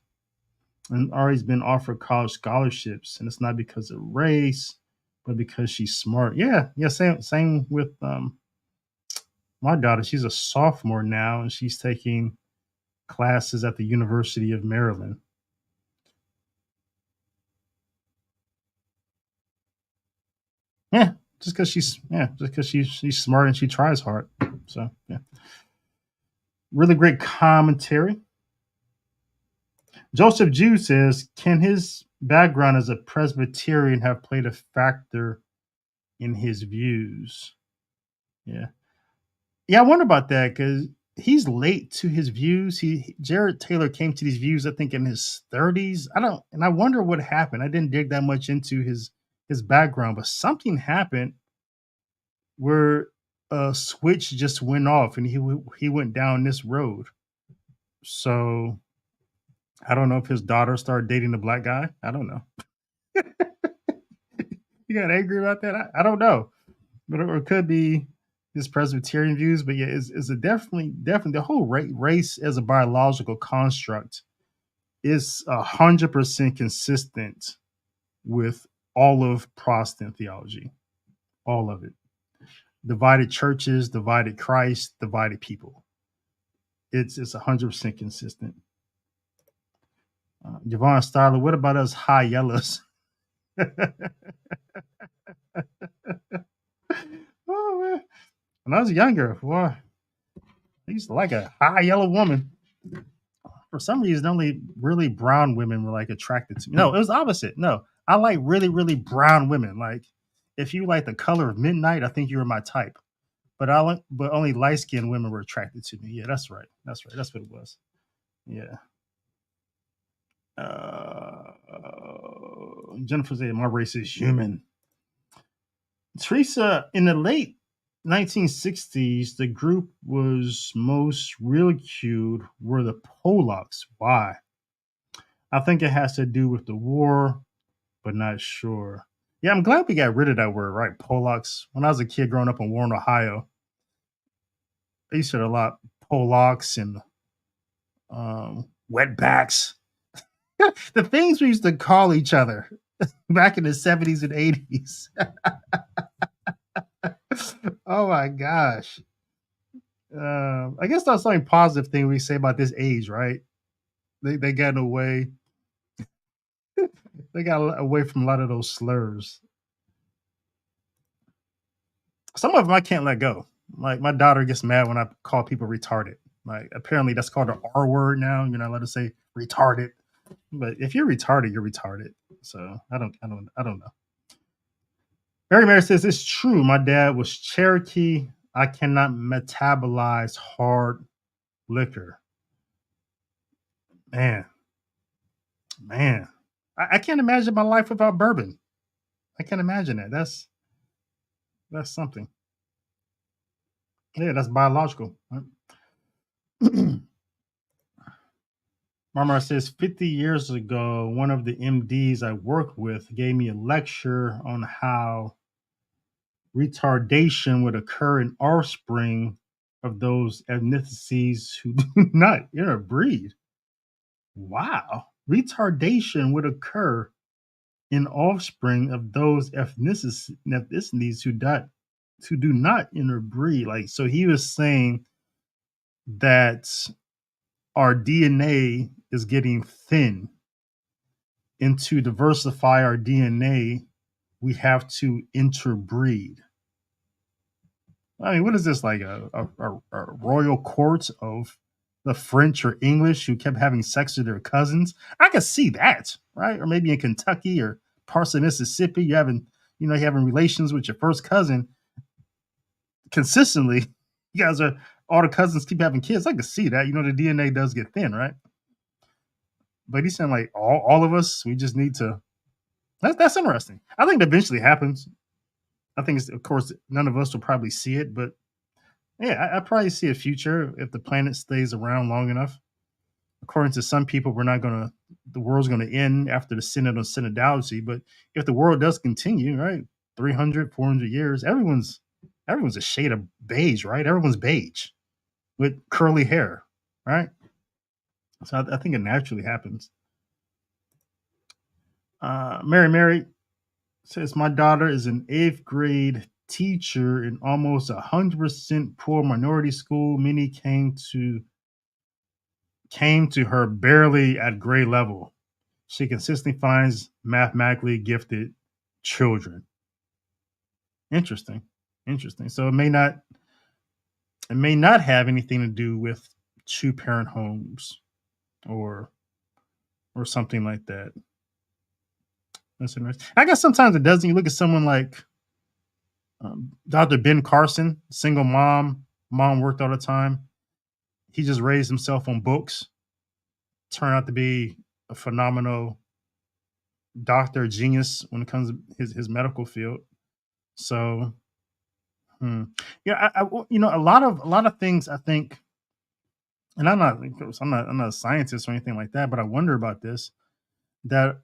and already been offered college scholarships. And it's not because of race, but because she's smart. Yeah. Same with my daughter. She's a sophomore now and she's taking classes at the University of Maryland. Yeah, just because she's smart and she tries hard. So yeah, really great commentary. Joseph Jew says, can his background as a Presbyterian have played a factor in his views? Yeah, I wonder about that because he's late to his views. Jared Taylor came to these views, I think, in his 30s. I wonder what happened. I didn't dig that much into his background, but something happened where a switch just went off and he went down this road. So I don't know if his daughter started dating the black guy. I don't know. You got angry about that? I don't know. But or it could be his Presbyterian views. But yeah, it's a definitely the whole race as a biological construct is 100% consistent with all of Protestant theology, all of it. Divided churches, divided Christ, divided people. It's 100% consistent. Javon Starler, what about us high yellows? Oh man, when I was younger, boy, I used to like a high yellow woman. For some reason, only really brown women were like attracted to me. No, it was the opposite. No, I like really, really brown women. Like if you like the color of midnight, I think you were my type. But only light skinned women were attracted to me. Yeah, that's right. That's right. That's what it was. Yeah. Jennifer said, "My race is human." Teresa, in the late 1960s, the group was most ridiculed were the Polacks. Why? I think it has to do with the war, but not sure. Yeah, I'm glad we got rid of that word, right? Polacks. When I was a kid growing up in Warren, Ohio, they used to a lot Polacks and wetbacks. The things we used to call each other back in the 70s and 80s. Oh my gosh. I guess that's something positive thing we say about this age, right? They got away. They got away from a lot of those slurs. Some of them I can't let go. Like my daughter gets mad when I call people retarded. Like apparently that's called an R word now. You're not allowed to say retarded. But if you're retarded, you're retarded. So I don't know. Mary says it's true. My dad was Cherokee. I cannot metabolize hard liquor. Man. I can't imagine my life without bourbon. I can't imagine that. That's something. Yeah, that's biological. Right? Marmar says 50 years ago, one of the MDs I worked with gave me a lecture on how retardation would occur in offspring of those ethnicities who do not interbreed. Wow. Retardation would occur in offspring of those ethnicities who do not interbreed. Like, so he was saying that our DNA is getting thin. And to diversify our DNA, we have to interbreed. I mean, what is this, like a royal court of the French or English who kept having sex with their cousins? I could see that, right? Or maybe in Kentucky or parts of Mississippi, you're having relations with your first cousin consistently. You guys are all the cousins keep having kids. I could see that. The DNA does get thin, right? But he's saying like all of us, we just need to. That's interesting. I think it eventually happens. I think of course none of us will probably see it, but yeah, I probably see a future if the planet stays around long enough. According to some people, the world's gonna end after the synod of synodality. But if the world does continue, right, 300, 400 years, everyone's a shade of beige, right? Everyone's beige with curly hair, right? So I think it naturally happens. Mary says my daughter is an 8th grade teacher in almost 100% poor minority school. Many came to her barely at grade level. She consistently finds mathematically gifted children. Interesting. So it may not have anything to do with 2-parent homes or something like that. That's interesting. I guess sometimes it doesn't. You look at someone like Dr. Ben Carson, single mom worked all the time. He just raised himself on books. Turned out to be a phenomenal doctor, genius when it comes to his medical field. So, yeah, a lot of things I think and I'm not a scientist or anything like that, but I wonder about this, that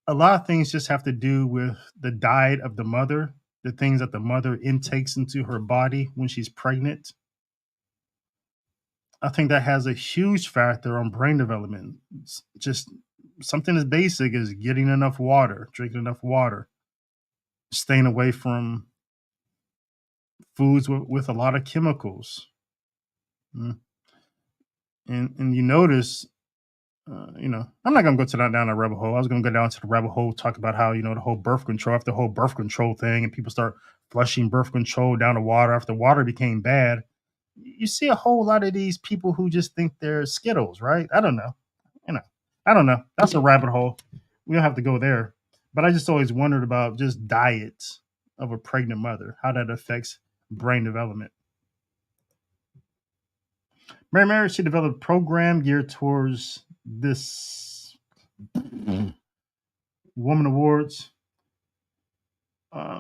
a lot of things just have to do with the diet of the mother, the things that the mother intakes into her body when she's pregnant. I think that has a huge factor on brain development. It's just something as basic as getting enough water, drinking enough water, staying away from foods with a lot of chemicals. Mm. And you notice, I'm not gonna go to that down a rabbit hole. I was gonna go down to the rabbit hole, talk about how the whole birth control, after the whole birth control thing, and people start flushing birth control down the water after water became bad. You see a whole lot of these people who just think they're Skittles, right? I don't know. You know, I don't know. That's a rabbit hole. We don't have to go there. But I just always wondered about just diet of a pregnant mother, how that affects brain development. Mary, she developed a program geared towards this Woman Awards.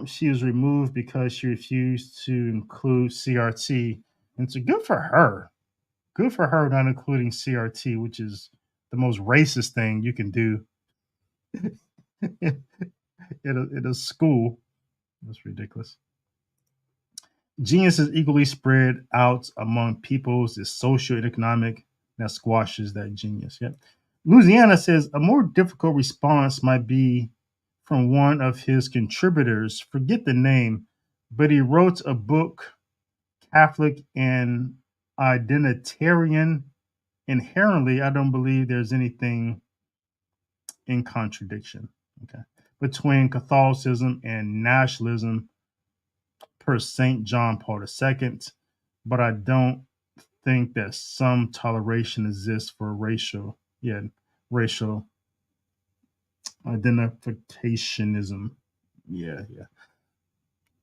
She was removed because she refused to include CRT. And so good for her. Good for her not including CRT, which is the most racist thing you can do in a school. That's ridiculous. Genius is equally spread out among peoples, is social and economic. That squashes that genius. Yep. Louisiana says a more difficult response might be from one of his contributors. Forget the name, but he wrote a book, Catholic and Identitarian. Inherently, I don't believe there's anything in contradiction, okay, between Catholicism and nationalism per St. John Paul II, but I don't think that some toleration exists for racial identificationism. Yeah.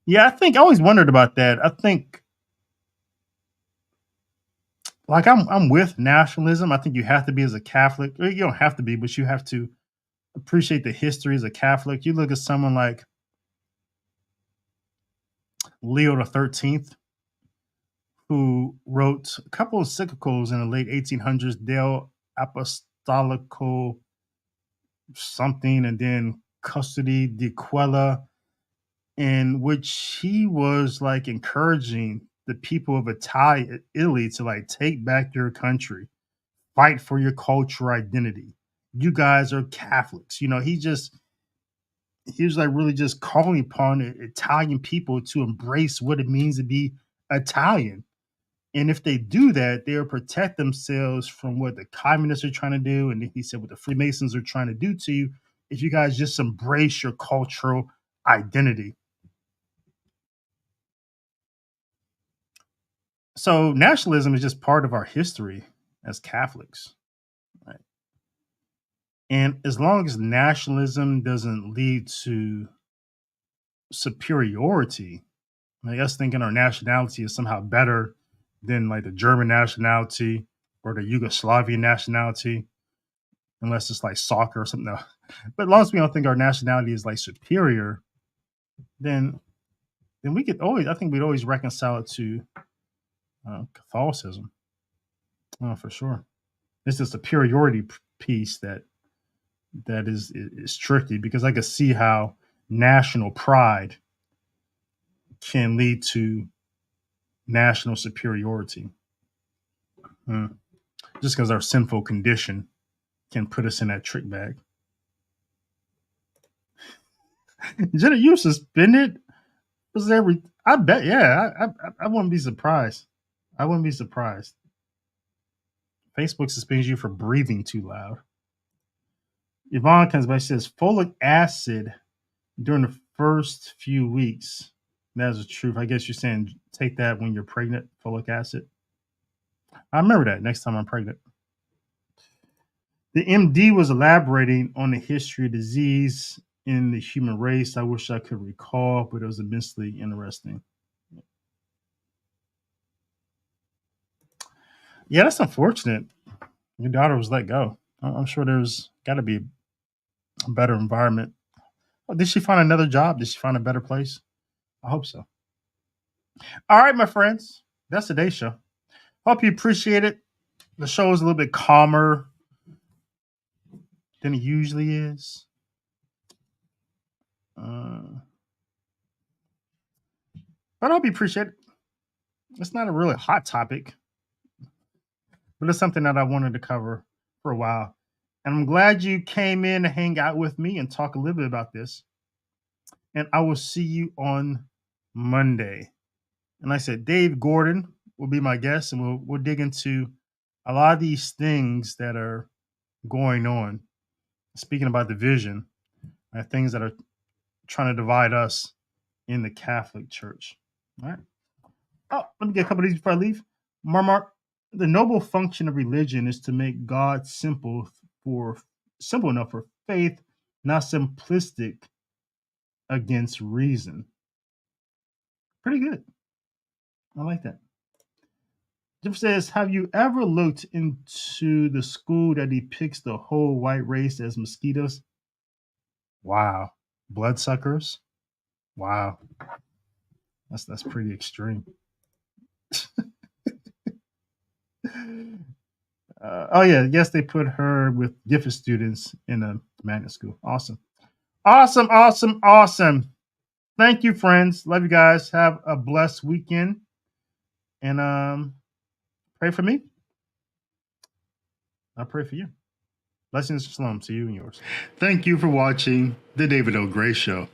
I always wondered about that. I think, like, I'm with nationalism. I think you have to be as a Catholic. You don't have to be, but you have to appreciate the history as a Catholic. You look at someone like Leo the 13th, who wrote a couple of encyclicals in the late 1800s, Del Apostolical something, and then Custody de Quella, in which he was like encouraging the people of Italy to like take back your country, fight for your cultural identity. You guys are Catholics. He was like really just calling upon Italian people to embrace what it means to be Italian. And if they do that, they'll protect themselves from what the communists are trying to do. And he said what the Freemasons are trying to do to you if you guys just embrace your cultural identity. So nationalism is just part of our history as Catholics. Right? And as long as nationalism doesn't lead to superiority, like us thinking our nationality is somehow better than like the German nationality or the Yugoslavian nationality, unless it's like soccer or something. No. But as long as we don't think our nationality is like superior, then we could always, I think we'd always reconcile it to Catholicism. Oh, for sure. It's the superiority piece that is tricky, because I could see how national pride can lead to national superiority. Just because our sinful condition can put us in that trick bag. Jenna, you suspended? Was every? I bet. Yeah, I wouldn't be surprised. I wouldn't be surprised. Facebook suspends you for breathing too loud. Yvonne comes back, says folic acid during the first few weeks. That's the truth. I guess you're saying take that when you're pregnant, folic acid. I remember that next time I'm pregnant. The MD was elaborating on the history of disease in the human race. I wish I could recall, but it was immensely interesting. Yeah, that's unfortunate. Your daughter was let go. I'm sure there's got to be a better environment. Oh, did she find another job? Did she find a better place? I hope so. All right, my friends, that's today's show. Hope you appreciate it. The show is a little bit calmer than it usually is. But I hope you appreciate it. It's not a really hot topic, but it's something that I wanted to cover for a while. And I'm glad you came in to hang out with me and talk a little bit about this. And I will see you on Monday. And like I said, Dave Gordon will be my guest, and we'll dig into a lot of these things that are going on. Speaking about division, things that are trying to divide us in the Catholic Church. All right. Oh, let me get a couple of these before I leave. Mark, the noble function of religion is to make God simple enough for faith, not simplistic against reason. Pretty good. I like that. Jeff says, have you ever looked into the school that depicts the whole white race as mosquitoes? Wow. Bloodsuckers? Wow. That's pretty extreme. Oh yeah, yes, they put her with gifted students in a magnet school. Awesome. Thank you, friends. Love you guys. Have a blessed weekend. And pray for me. I'll pray for you. Blessings and shalom to you and yours. Thank you for watching The David L. Gray Show.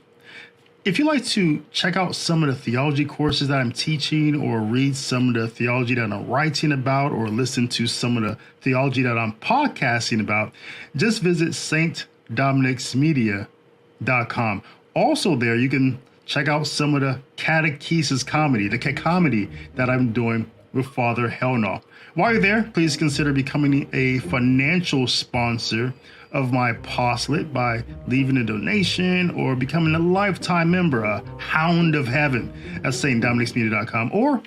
If you'd like to check out some of the theology courses that I'm teaching, or read some of the theology that I'm writing about, or listen to some of the theology that I'm podcasting about, just visit stdominicsmedia.com. Also there, you can check out some of the catechesis comedy, the comedy that I'm doing with Father Helnaw. While you're there, please consider becoming a financial sponsor of my apostolate by leaving a donation or becoming a lifetime member, a hound of heaven at stdominicsmedia.com. Or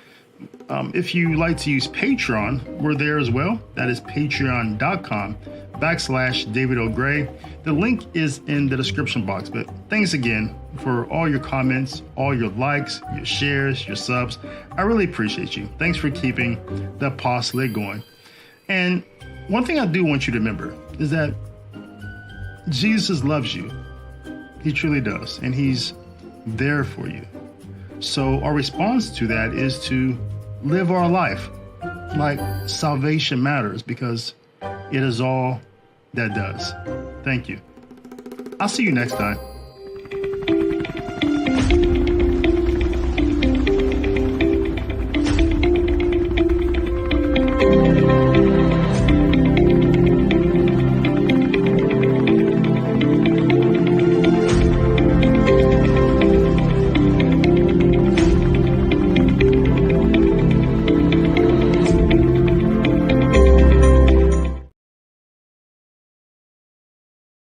if you like to use Patreon, we're there as well. That is patreon.com/David O. Gray. The link is in the description box. But thanks again for all your comments, all your likes, your shares, your subs. I really appreciate you. Thanks for keeping the apostolate going. And one thing I do want you to remember is that Jesus loves you. He truly does. And he's there for you. So our response to that is to live our life like salvation matters, because it is all that does. Thank you. I'll see you next time.